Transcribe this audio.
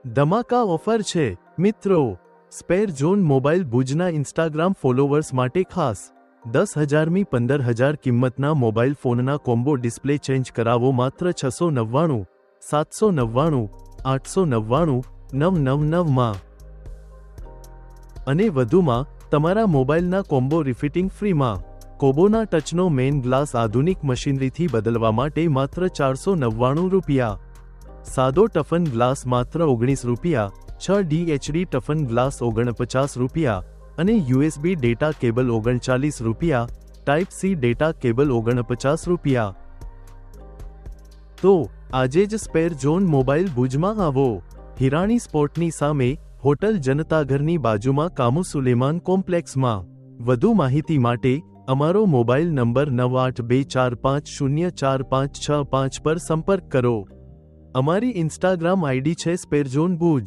ધમાકા offer છે મિત્રો। Spare zone mobile ભુજના ઇન્સ્ટાગ્રામ ફોલોવર્સ માટે ખાસ 10,000મી 15,000 કિંમતના મોબાઈલ ફોનના કોમ્બો ડિસ્પ્લે ચેન્જ કરાવો માત્ર 699, 799, 899, 999 માં અને વધુમાં તમારા મોબાઈલના કોમ્બો રિફિટિંગ ફ્રીમાં। કોબોના ટચનો મેઇન ગ્લાસ આધુનિક મશીનરીથી બદલવા માટે માત્ર 499 રૂપિયા। સાદો ટફન ગ્લાસ માત્ર 19 રૂપિયા। 6D HD ટફન ગ્લાસ 49 રૂપિયા અને USB ડેટા કેબલ 39 રૂપિયા। ટાઈપ C ડેટા કેબલ 49 રૂપિયા। તો આજે જ સ્પેર ઝોન મોબાઈલ ભુજમાં આવો। હિરાણી સ્પોર્ટની સામે હોટલ જનતાઘરની બાજુમાં કામુ સુલેમાન કોમ્પ્લેક્સમાં। વધુ માહિતી માટે અમારો મોબાઈલ નંબર 9824504565 પર સંપર્ક કરો। અમારી ઇન્સ્ટાગ્રામ આઈડી છે સ્પેર ઝોન ભુજ।